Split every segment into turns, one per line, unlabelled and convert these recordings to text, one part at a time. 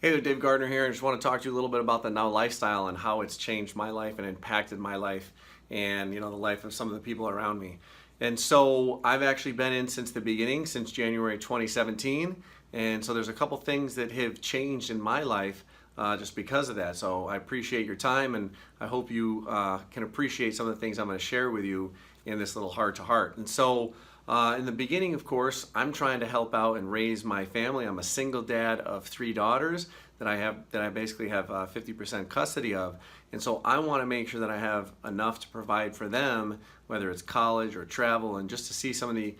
Hey there, Dave Gardner here. I just want to talk to you a little bit about the Now Lifestyle and how it's changed my life and impacted my life and the life of some of the people around me. And so I've actually been in since the beginning, since January 2017. And so there's a couple things that have changed in my life just because of that. So I appreciate your time, and I hope you can appreciate some of the things I'm going to share with you in this little heart to heart. And so in the beginning, of course, I'm trying to help out and raise my family. I'm a single dad of 3 daughters that I basically have 50% custody of. And so I want to make sure that I have enough to provide for them, whether it's college or travel, and just to see some of the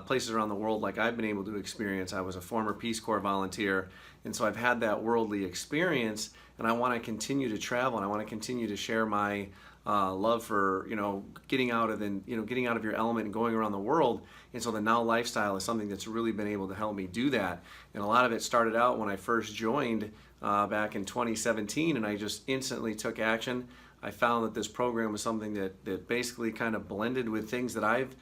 places around the world like I've been able to experience. I was a former Peace Corps volunteer, and so I've had that worldly experience, and I want to continue to travel, and I want to continue to share my love for getting out of your element and going around the world. And so the Now Lifestyle is something that's really been able to help me do that. And a lot of it started out when I first joined back in 2017, and I just instantly took action. I found that this program was something that basically kind of blended with things that I've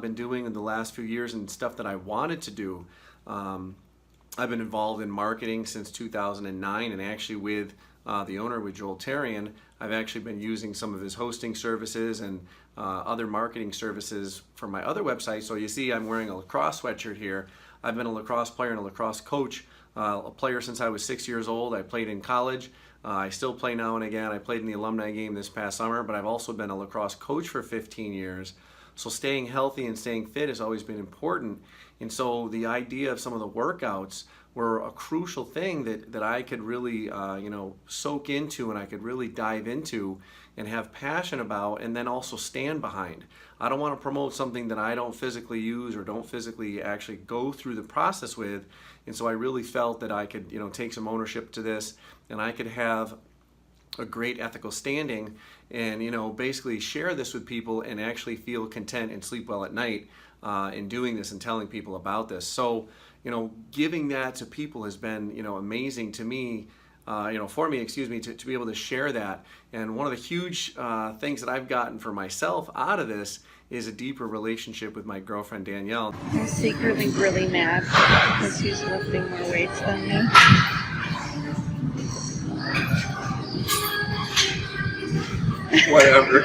been doing in the last few years and stuff that I wanted to do. I've been involved in marketing since 2009, and actually with the owner, with Joel Therien, I've actually been using some of his hosting services and other marketing services for my other website. So you see I'm wearing a lacrosse sweatshirt here. I've been a lacrosse player and a lacrosse coach, a player since I was 6 years old. I played in college. I still play now and again. I played in the alumni game this past summer, but I've also been a lacrosse coach for 15 years. So staying healthy and staying fit has always been important. And so the idea of some of the workouts were a crucial thing that I could really soak into, and I could really dive into and have passion about, and then also stand behind. I don't want to promote something that I don't physically use or don't physically actually go through the process with. And so I really felt that I could take some ownership to this, and I could have a great ethical standing and basically share this with people and actually feel content and sleep well at night in doing this and telling people about this. So giving that to people has been amazing to me, for me, to be able to share that. And one of the huge things that I've gotten for myself out of this is a deeper relationship with my girlfriend Danielle.
I'm secretly really mad because he's lifting more weights than me.
Whatever.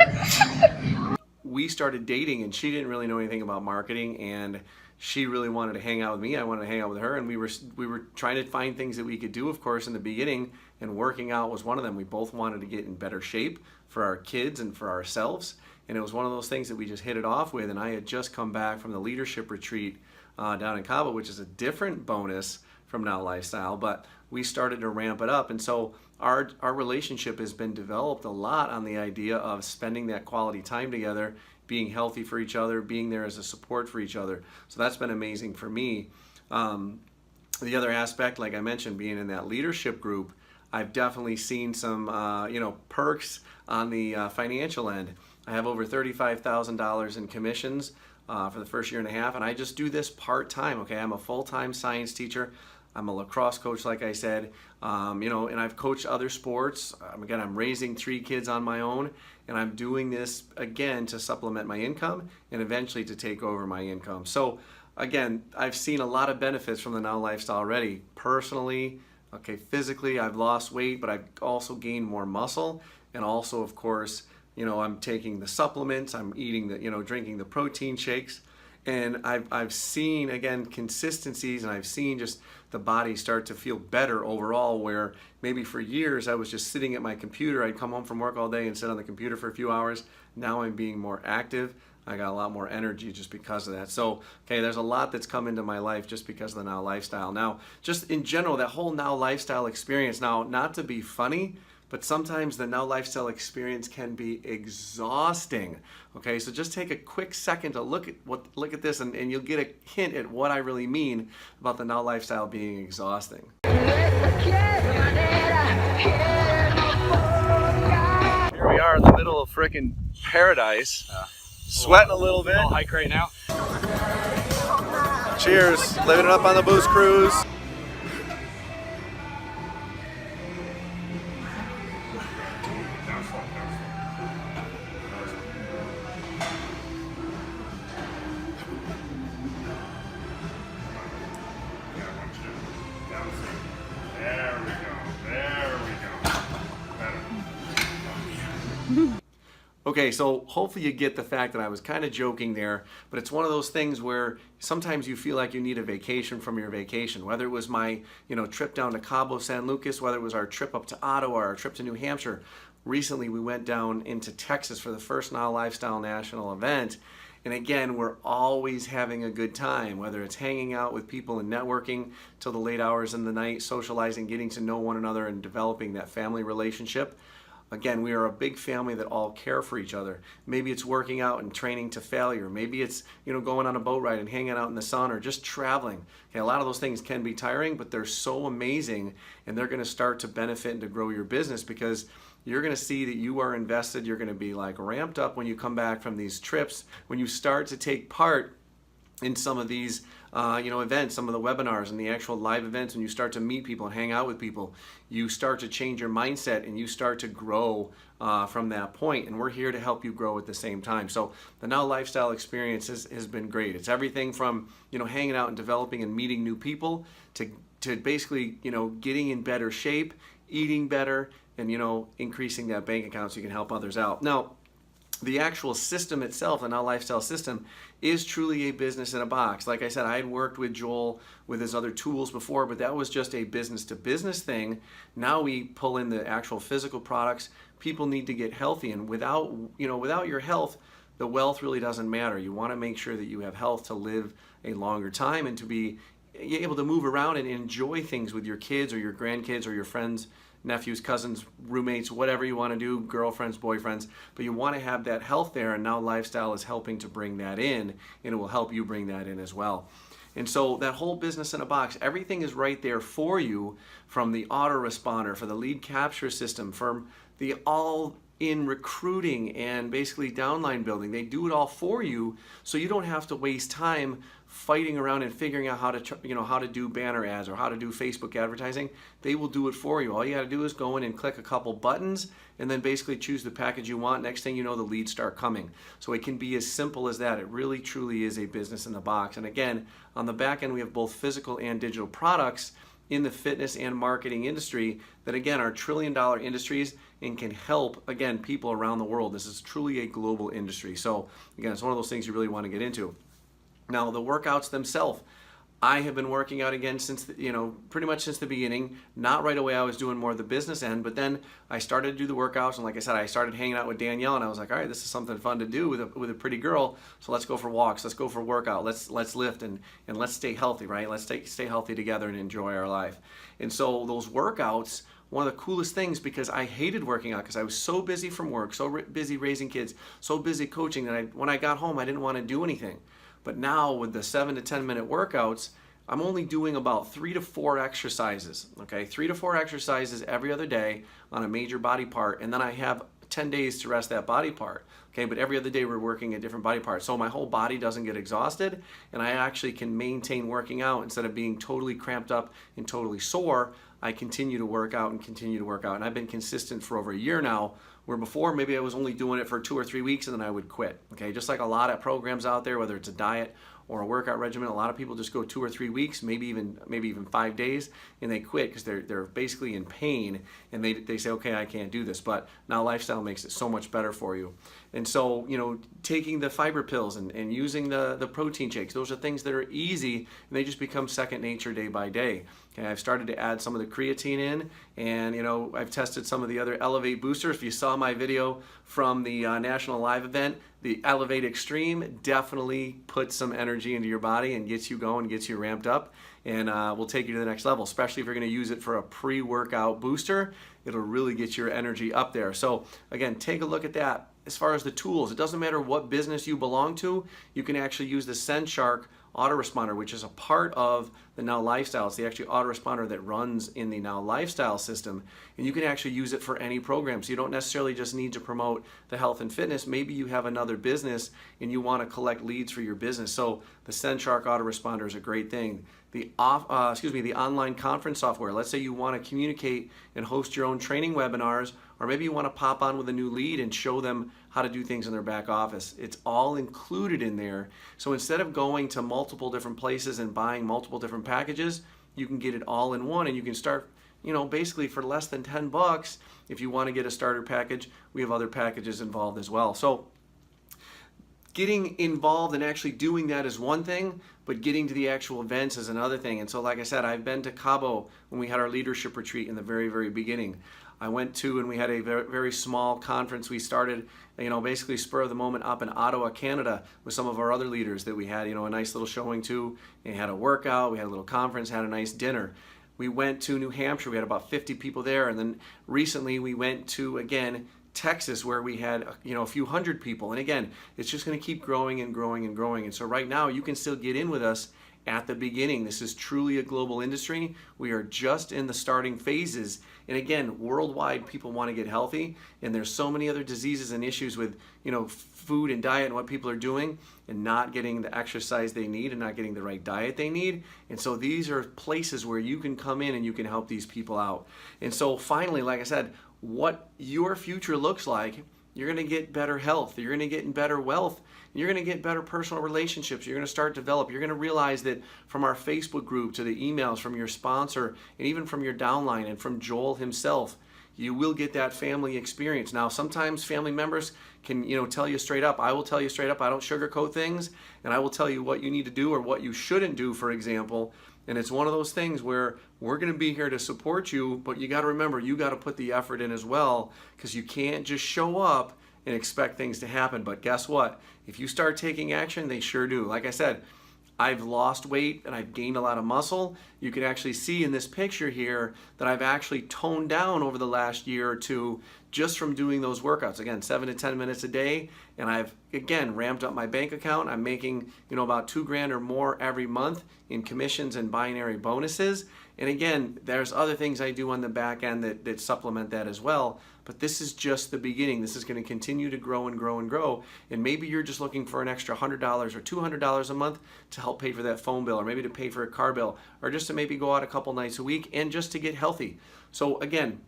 We started dating, and she didn't really know anything about marketing, and she really wanted to hang out with me. I wanted to hang out with her, and we were trying to find things that we could do, of course, in the beginning, and working out was one of them. We both wanted to get in better shape for our kids and for ourselves, and it was one of those things that we just hit it off with. And I had just come back from the leadership retreat down in Cabo, which is a different bonus from Now Lifestyle, but we started to ramp it up. And so our relationship has been developed a lot on the idea of spending that quality time together, being healthy for each other, being there as a support for each other. So that's been amazing for me. The other aspect, like I mentioned, being in that leadership group, I've definitely seen some perks on the financial end. I have over $35,000 in commissions for the first year and a half, and I just do this part-time. Okay, I'm a full-time science teacher. I'm a lacrosse coach, like I said, and I've coached other sports. Again, I'm raising 3 kids on my own, and I'm doing this, again, to supplement my income and eventually to take over my income. So, again, I've seen a lot of benefits from the Now Lifestyle already. Personally, okay, physically, I've lost weight, but I've also gained more muscle. And also, of course, I'm taking the supplements, I'm eating drinking the protein shakes. And I've seen, again, consistencies, and I've seen just the body start to feel better overall, where maybe for years I was just sitting at my computer. I'd come home from work all day and sit on the computer for a few hours. Now I'm being more active. I got a lot more energy just because of that. So, okay, there's a lot that's come into my life just because of the Now Lifestyle. Now, just in general, that whole Now Lifestyle experience, now, not to be funny, but sometimes the Now Lifestyle experience can be exhausting. Okay, so just take a quick second to look at this, and you'll get a hint at what I really mean about the Now Lifestyle being exhausting. Here we are in the middle of frickin' paradise, sweating a little bit.
I'll hike right now.
Cheers, living it up on the booze cruise.
There we go.
Okay, so hopefully you get the fact that I was kind of joking there, but it's one of those things where sometimes you feel like you need a vacation from your vacation. Whether it was my, trip down to Cabo San Lucas, whether it was our trip up to Ottawa, or our trip to New Hampshire. Recently, we went down into Texas for the first Now Lifestyle National event. And again, we're always having a good time, whether it's hanging out with people and networking till the late hours in the night, socializing, getting to know one another, and developing that family relationship. Again, we are a big family that all care for each other. Maybe it's working out and training to failure. Maybe it's, going on a boat ride and hanging out in the sun, or just traveling. Okay, a lot of those things can be tiring, but they're so amazing, and they're going to start to benefit and to grow your business, because you're going to see that you are invested. You're going to be like ramped up when you come back from these trips, when you start to take part in some of these events, some of the webinars and the actual live events. When you start to meet people and hang out with people, you start to change your mindset and you start to grow from that point. And we're here to help you grow at the same time. So the Now Lifestyle experience has been great. It's everything from hanging out and developing and meeting new people to basically getting in better shape, eating better, and increasing that bank account so you can help others out. Now, the actual system itself, the Now Lifestyle system, is truly a business in a box. Like I said, I had worked with Joel with his other tools before, but that was just a business to business thing. Now we pull in the actual physical products. People need to get healthy, and without your health, the wealth really doesn't matter. You want to make sure that you have health to live a longer time and to be able to move around and enjoy things with your kids or your grandkids or your friends, nephews, cousins, roommates, whatever you want to do, girlfriends, boyfriends, but you want to have that health there, and Now Lifestyle is helping to bring that in, and it will help you bring that in as well. And so that whole business in a box, everything is right there for you, from the autoresponder, for the lead capture system, from the all-in recruiting and basically downline building. They do it all for you, so you don't have to waste time fighting around and figuring out how to do banner ads or how to do Facebook advertising. They will do it for you. All you got to do is go in and click a couple buttons and then basically choose the package you want. Next thing you know, the leads start coming. So it can be as simple as that. It really truly is a business in the box. And again, on the back end, we have both physical and digital products in the fitness and marketing industry that, again, are trillion-dollar industries and can help, again, people around the world. This is truly a global industry. So again, it's one of those things you really want to get into. Now, the workouts themselves, I have been working out again since, pretty much since the beginning. Not right away. I was doing more of the business end, but then I started to do the workouts, and like I said, I started hanging out with Danielle, and I was like, all right, this is something fun to do with a pretty girl. So let's go for walks. Let's go for workout. Let's lift and let's stay healthy, right? Let's stay healthy together and enjoy our life. And so those workouts, one of the coolest things, because I hated working out because I was so busy from work, so busy raising kids, so busy coaching that when I got home, I didn't want to do anything. But now with the 7 to 10 minute workouts, I'm only doing about 3 to 4 exercises, okay? 3 to 4 exercises every other day on a major body part, and then I have 10 days to rest that body part, okay? But every other day we're working a different body part. So my whole body doesn't get exhausted, and I actually can maintain working out instead of being totally cramped up and totally sore. I continue to work out and continue to work out. And I've been consistent for over a year now, where before maybe I was only doing it for 2 or 3 weeks and then I would quit. Okay, just like a lot of programs out there, whether it's a diet or a workout regimen, a lot of people just go 2 or 3 weeks, maybe even 5 days, and they quit because they're basically in pain, and they say, okay, I can't do this. But Now Lifestyle makes it so much better for you. And so, taking the fiber pills and using the protein shakes, those are things that are easy, and they just become second nature day by day. Okay, I've started to add some of the creatine in, and I've tested some of the other Elevate boosters. If you saw my video from the National Live event, the Elevate Extreme definitely puts some energy into your body and gets you going, gets you ramped up, and will take you to the next level, especially if you're going to use it for a pre-workout booster. It'll really get your energy up there. So again, take a look at that. As far as the tools, it doesn't matter what business you belong to, you can actually use the SendShark autoresponder, which is a part of the Now Lifestyle. It's the actual autoresponder that runs in the Now Lifestyle system, and you can actually use it for any program. So you don't necessarily just need to promote the health and fitness. Maybe you have another business and you want to collect leads for your business. So the SendShark autoresponder is a great thing. The online conference software. Let's say you want to communicate and host your own training webinars, or maybe you want to pop on with a new lead and show them how to do things in their back office. It's all included in there. So instead of going to multiple different places and buying multiple different packages, you can get it all in one, and you can start basically for less than $10, if you want to get a starter package, we have other packages involved as well. So getting involved and actually doing that is one thing, but getting to the actual events is another thing. And so like I said, I've been to Cabo when we had our leadership retreat in the very, very beginning. I went to, and we had a very, very small conference. We started, basically spur of the moment up in Ottawa, Canada, with some of our other leaders that we had, a nice little showing to. We had a workout, we had a little conference, had a nice dinner. We went to New Hampshire, we had about 50 people there. And then recently we went to, again, Texas, where we had a few hundred people. And again, it's just going to keep growing and growing and growing. And so right now you can still get in with us at the beginning. This is truly a global industry. We are just in the starting phases. And again, worldwide, people want to get healthy, and there's so many other diseases and issues with food and diet and what people are doing and not getting the exercise they need and not getting the right diet they need. And so these are places where you can come in and you can help these people out. And so finally, like I said, what your future looks like, you're going to get better health, you're going to get better wealth, you're going to get better personal relationships, you're going to start to develop. You're going to realize that from our Facebook group to the emails from your sponsor and even from your downline and from Joel himself, you will get that family experience. Now, sometimes family members can, tell you straight up. I will tell you straight up. I don't sugarcoat things, and I will tell you what you need to do or what you shouldn't do, for example. And it's one of those things where we're going to be here to support you, but you got to remember, you got to put the effort in as well, because you can't just show up and expect things to happen. But guess what? If you start taking action, they sure do. Like I said, I've lost weight and I've gained a lot of muscle. You can actually see in this picture here that I've actually toned down over the last year or two just from doing those workouts. Again, 7 to 10 minutes a day. And I've, again, ramped up my bank account. I'm making, about $2,000 or more every month in commissions and binary bonuses. And again, there's other things I do on the back end that supplement that as well. But this is just the beginning. This is going to continue to grow and grow and grow. And maybe you're just looking for an extra $100 or $200 a month to help pay for that phone bill, or maybe to pay for a car bill, or just to maybe go out a couple nights a week and just to get healthy. So again,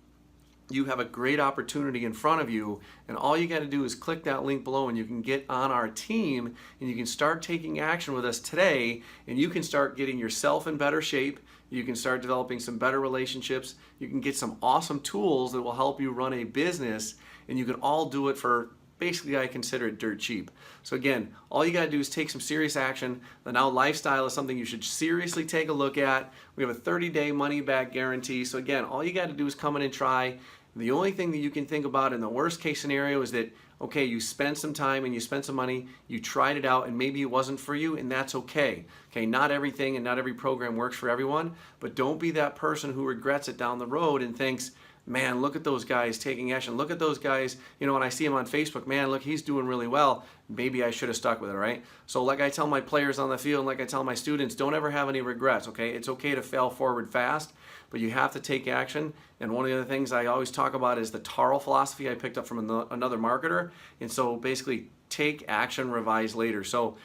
you have a great opportunity in front of you, and all you got to do is click that link below and you can get on our team and you can start taking action with us today, and you can start getting yourself in better shape. You can start developing some better relationships. You can get some awesome tools that will help you run a business, and you can all do it for basically, I consider it dirt cheap. So again, all you got to do is take some serious action. The Now Lifestyle is something you should seriously take a look at. We have a 30-day money-back guarantee. So again, all you got to do is come in and try. The only thing that you can think about in the worst case scenario is that, okay, you spent some time and you spent some money, you tried it out, and maybe it wasn't for you, and that's okay. Okay, not everything and not every program works for everyone, but don't be that person who regrets it down the road and thinks, man, look at those guys taking action. Look at those guys, when I see him on Facebook, man, look, he's doing really well. Maybe I should have stuck with it, right? So like I tell my players on the field, and like I tell my students, don't ever have any regrets, okay? It's okay to fail forward fast, but you have to take action. And one of the other things I always talk about is the TARL philosophy I picked up from another marketer. And so basically, take action, revise later. So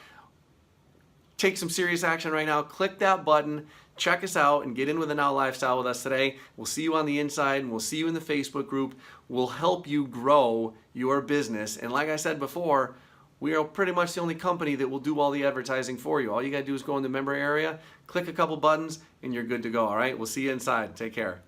take some serious action right now. Click that button. Check us out and get in with the Now Lifestyle with us today. We'll see you on the inside, and we'll see you in the Facebook group. We'll help you grow your business. And like I said before, we are pretty much the only company that will do all the advertising for you. All you got to do is go in the member area, click a couple buttons, and you're good to go. All right? We'll see you inside. Take care.